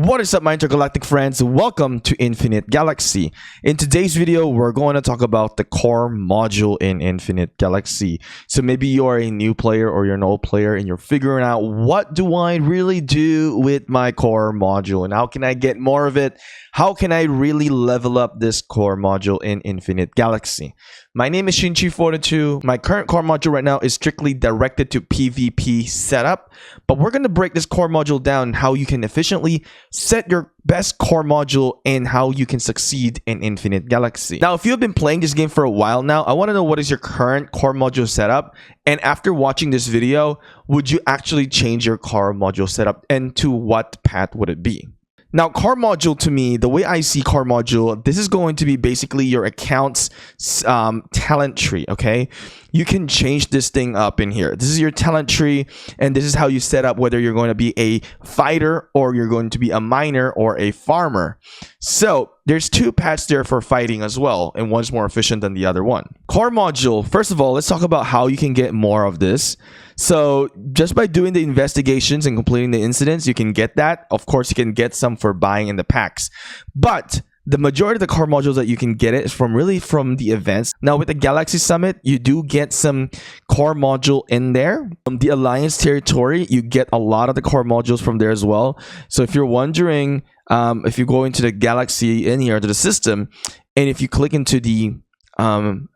What is up, my intergalactic friends? Welcome to Infinite Galaxy. In today's video, we're going to talk about the core module in Infinite Galaxy. So maybe you're a new player or you're an old player and you're figuring out, what do I really do with my core module and how can I get more of it? How can I really level up this core module in Infinite Galaxy? My name is Shinchi42. My current core module right now is strictly directed to PvP setup, but we're going to break this core module down, how you can efficiently set your best core module and how you can succeed in Infinite Galaxy. Now, if you've been playing this game for a while now, I want to know what is your current core module setup, and after watching this video, would you actually change your core module setup and to what path would it be? Now, core module, to me, the way I see core module, this is going to be basically your account's talent tree, okay? You can change this thing up in here. This is your talent tree, and this is how you set up whether you're going to be a fighter or you're going to be a miner or a farmer. So there's two paths there for fighting as well, and one's more efficient than the other one. Core module, first of all, let's talk about how you can get more of this. So just by doing the investigations and completing the incidents, you can get that. Of course, you can get some for buying in the packs, but the majority of the core modules that you can get it is from the events. Now with the Galaxy Summit, you do get some core module in there. From the Alliance territory, you get a lot of the core modules from there as well. So if you're wondering, if you go into the Galaxy in here to the system, and if you click into the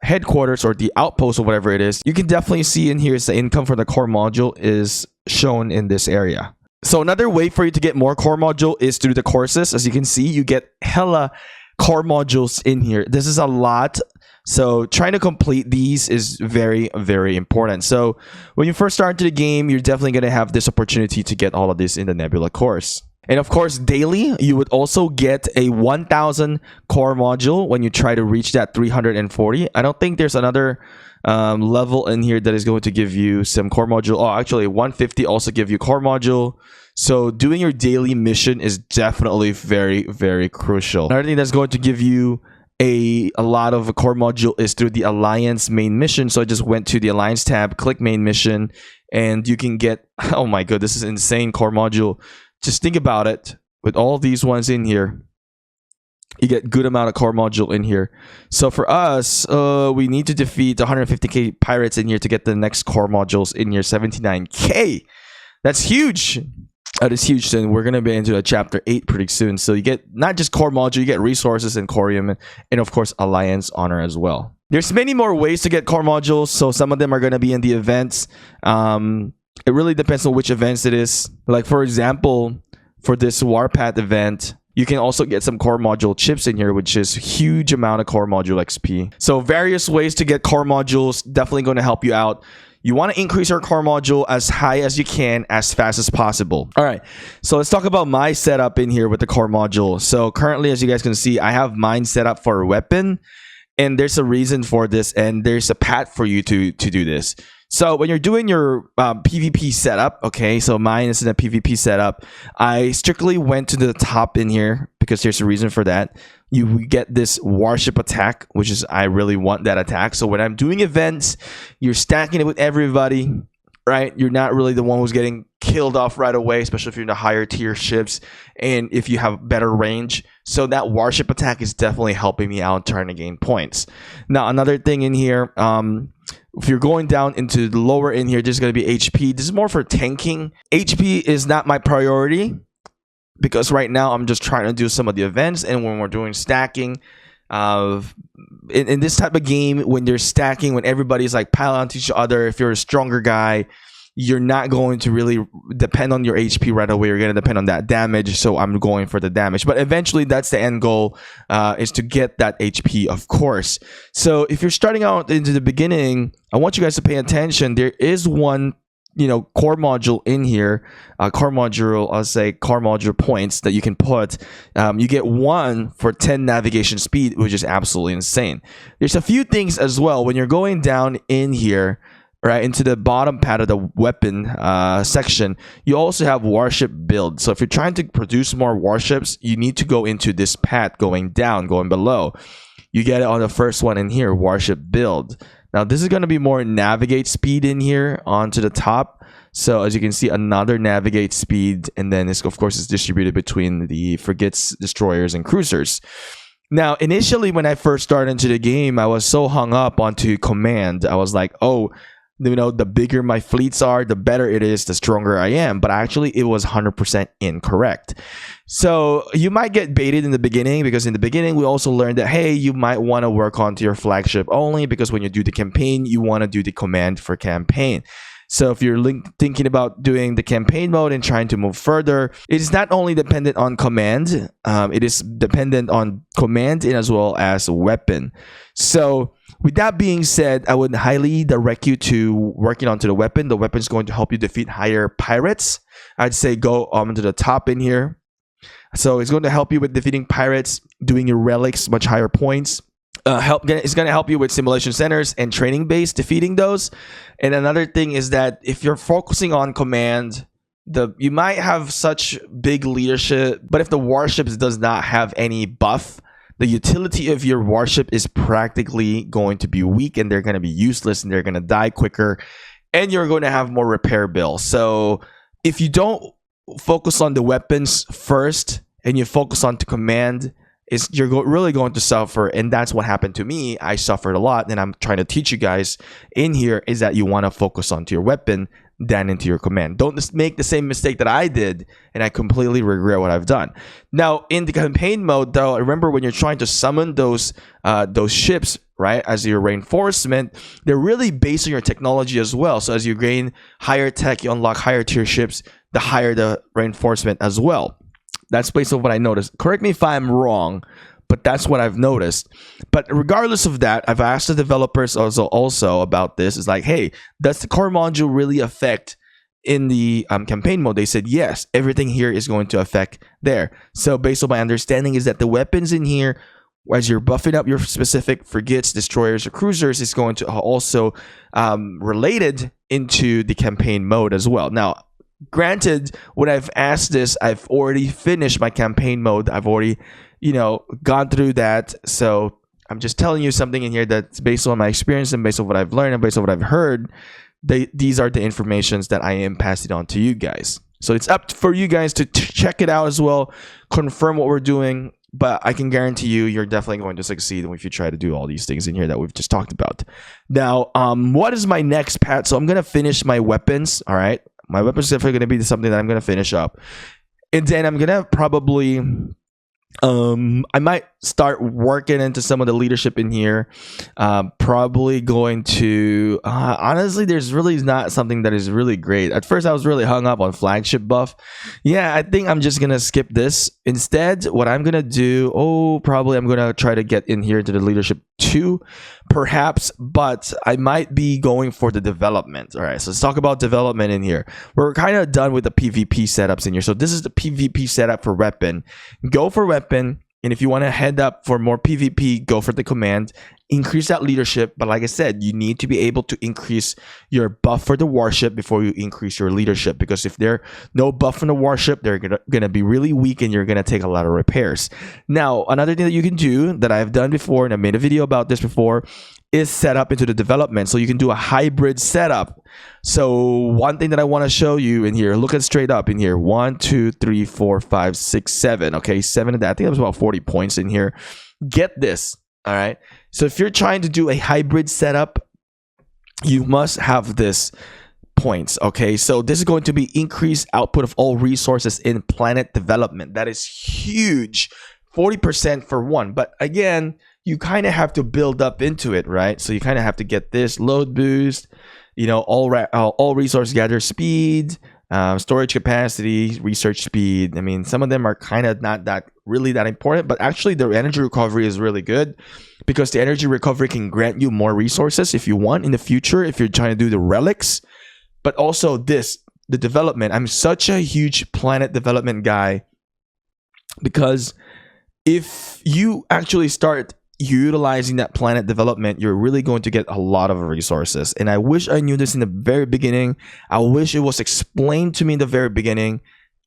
headquarters or the outpost or whatever it is, you can definitely see in here is the income for the core module is shown in this area. So another way for you to get more core module is through the courses. As you can see, you get hella core modules in here. This is a lot. So trying to complete these is very, very important. So when you first start into the game, you're definitely going to have this opportunity to get all of this in the Nebula course. And of course, daily, you would also get a 1,000 core module when you try to reach that 340. I don't think there's another level in here that is going to give you some core module. Oh, actually, 150 also give you core module. So doing your daily mission is definitely very, very crucial. Another thing that's going to give you a lot of core module is through the Alliance main mission. So I just went to the Alliance tab, click main mission, and you can get, oh my god, this is insane core module. Just think about it. With all these ones in here, you get good amount of core module in here. So for us, we need to defeat 150k pirates in here to get the next core modules in here. 79k. That's huge. That is huge. Then we're gonna be into a chapter 8 pretty soon. So you get not just core module, you get resources and corium, and of course Alliance honor as well. There's many more ways to get core modules. So some of them are gonna be in the events. It really depends on which events it is. Like for example, for this Warpath event, you can also get some core module chips in here, which is huge amount of core module XP. So various ways to get core modules, definitely going to help you out. You want to increase your core module as high as you can, as fast as possible. All right, so let's talk about my setup in here with the core module. So currently, as you guys can see, I have mine set up for a weapon, and there's a reason for this, and there's a path for you to do this. So when you're doing your PvP setup, okay, so mine is in a PvP setup, I strictly went to the top in here because there's a reason for that. You get this warship attack, which is, I really want that attack. So when I'm doing events, you're stacking it with everybody, right? You're not really the one who's getting killed off right away, especially if you're in the higher tier ships and if you have better range. So that warship attack is definitely helping me out trying to gain points. Now, another thing in here, if you're going down into the lower in here, there's going to be HP. This is more for tanking. HP is not my priority because right now I'm just trying to do some of the events. And when we're doing stacking, in this type of game, when you're stacking, when everybody's like piling onto each other, if you're a stronger guy, you're not going to really depend on your HP right away. You're going to depend on that damage. So I'm going for the damage. But eventually, that's the end goal, is to get that HP, of course. So if you're starting out into the beginning, I want you guys to pay attention. There is one, core module in here. Core module, I'll say core module points that you can put. You get 1 for 10 navigation speed, which is absolutely insane. There's a few things as well. When you're going down in here, right into the bottom part of the weapon section, you also have warship build. So if you're trying to produce more warships, you need to go into this path going down, going below. You get it on the first one in here, warship build. Now this is going to be more navigate speed in here onto the top. So as you can see, another navigate speed, and then this, of course, is distributed between the frigates, destroyers, and cruisers. Now, initially, when I first started into the game, I was so hung up onto command. I was like, oh, the bigger my fleets are, the better it is, the stronger I am. But actually, it was 100% incorrect. So you might get baited in the beginning, because in the beginning, we also learned that, hey, you might want to work onto your flagship only, because when you do the campaign, you want to do the command for campaign. So if you're thinking about doing the campaign mode and trying to move further, it is not only dependent on command, it is dependent on command and as well as weapon. So with that being said, I would highly direct you to working onto the weapon. The weapon is going to help you defeat higher pirates. I'd say go to the top in here. So it's going to help you with defeating pirates, doing your relics, much higher points. It's going to help you with simulation centers and training base, defeating those. And another thing is that if you're focusing on command, you might have such big leadership, but if the warships does not have any buff, the utility of your warship is practically going to be weak, and they're going to be useless, and they're going to die quicker, and you're going to have more repair bills. So if you don't focus on the weapons first and you focus on the command, you're really going to suffer. And that's what happened to me. I suffered a lot, and I'm trying to teach you guys in here is that you want to focus onto your weapon than into your command. Don't make the same mistake that I did, and I completely regret what I've done. Now, in the campaign mode, though, remember when you're trying to summon those ships, right, as your reinforcement, they're really based on your technology as well. So as you gain higher tech, you unlock higher tier ships, the higher the reinforcement as well. That's based on what I noticed. Correct me if I'm wrong, but that's what I've noticed. But regardless of that, I've asked the developers also about this. It's like, hey, does the core module really affect in the campaign mode? They said yes, everything here is going to affect there. So based on my understanding is that the weapons in here, as you're buffing up your specific frigates, destroyers, or cruisers, is going to also related into the campaign mode as well. Now, granted, when I've asked this, I've already finished my campaign mode. I've already, gone through that. So I'm just telling you something in here that's based on my experience and based on what I've learned and based on what I've heard. These are the informations that I am passing on to you guys. So it's up for you guys to check it out as well, confirm what we're doing. But I can guarantee you're definitely going to succeed if you try to do all these things in here that we've just talked about. Now, what is my next path? So I'm going to finish my weapons, all right? My weapons is definitely going to be something that I'm going to finish up. And then I'm going to probably... I might start working into some of the leadership in here. Probably going to honestly, there's really not something that is really great. At first I was really hung up on flagship buff. Yeah, I think I'm just gonna skip this. Instead, what I'm gonna do, probably I'm gonna try to get in here to the leadership 2 perhaps, but I might be going for the development. All right, so let's talk about development in here. We're kind of done with the PvP setups in here. So this is the PvP setup for weapon. Go for weapon. And if you want to head up for more PvP, go for the command. Increase that leadership. But like I said, you need to be able to increase your buff for the warship before you increase your leadership. Because if there's no buff from the warship, they're going to be really weak and you're going to take a lot of repairs. Now, another thing that you can do that I've done before, and I made a video about this before, is set up into the development. So you can do a hybrid setup. So one thing that I want to show you in here, look at straight up in here. 1, 2, 3, 4, 5, 6, 7. Okay, 7 of that. I think that was about 40 points in here. Get this. All right. So if you're trying to do a hybrid setup, you must have this points. Okay, so this is going to be increased output of all resources in planet development. That is huge. 40% for one. But again, you kind of have to build up into it, right? So you kind of have to get this load boost, all resource gather speed, storage capacity, research speed. I mean, some of them are kind of not that really that important, but actually the energy recovery is really good because the energy recovery can grant you more resources if you want in the future, if you're trying to do the relics. But also the development. I'm such a huge planet development guy because if you actually start utilizing that planet development, you're really going to get a lot of resources. And I wish I knew this in the very beginning. I wish it was explained to me in the very beginning.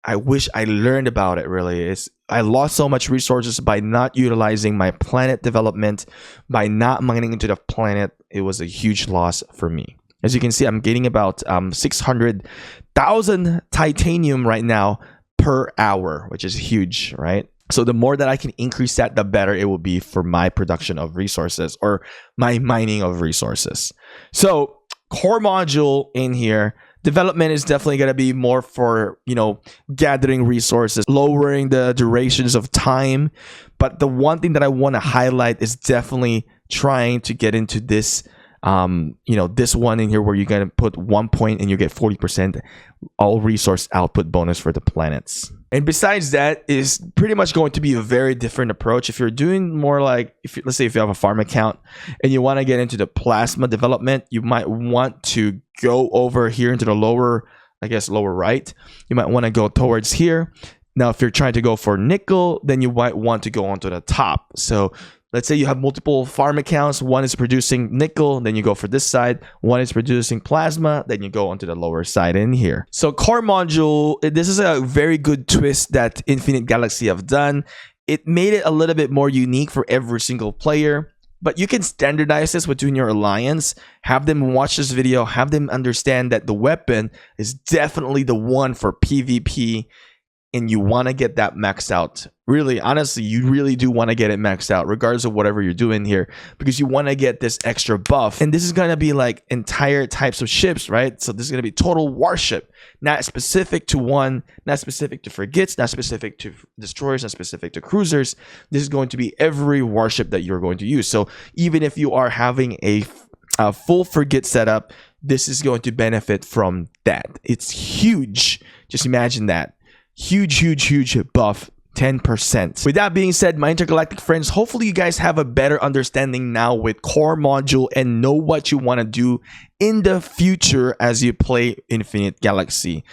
I wish I learned about it, really. I lost so much resources by not utilizing my planet development, by not mining into the planet. It was a huge loss for me. As you can see, I'm getting about 600,000 titanium right now per hour, which is huge, right? So the more that I can increase that, the better it will be for my production of resources or my mining of resources. So core module in here, development is definitely going to be more for, you know, gathering resources, lowering the durations of time. But the one thing that I want to highlight is definitely trying to get into this, you know, this one in here where you're going to put 1 point and you get 40% all resource output bonus for the planets. And besides that is pretty much going to be a very different approach. If you're doing more like, let's say if you have a farm account and you want to get into the plasma development, you might want to go over here into the lower, I guess, lower right. You might want to go towards here. Now, if you're trying to go for nickel, then you might want to go onto the top. So let's say you have multiple farm accounts. One is producing nickel, then you go for this side. One is producing plasma, then you go onto the lower side in here. So core module, this is a very good twist that Infinite Galaxy have done. It made it a little bit more unique for every single player. But you can standardize this within your alliance, have them watch this video, have them understand that the weapon is definitely the one for PvP, and you want to get that maxed out. Really, honestly, you really do want to get it maxed out regardless of whatever you're doing here, because you want to get this extra buff. And this is going to be like entire types of ships, right? So this is going to be total warship, not specific to one, not specific to frigates, not specific to destroyers, not specific to cruisers. This is going to be every warship that you're going to use. So even if you are having a full frigate setup, this is going to benefit from that. It's huge. Just imagine that. Huge buff, 10%. With that being said, my intergalactic friends, hopefully you guys have a better understanding now with core module and know what you want to do in the future as you play Infinite Galaxy.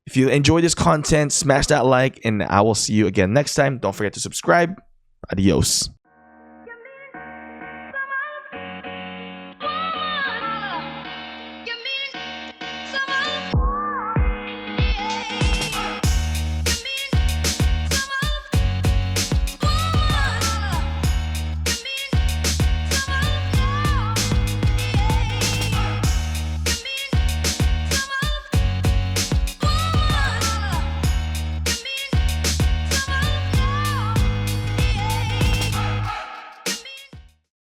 If you enjoy this content, smash that like, and I will see you again next time. Don't forget to subscribe. Adios.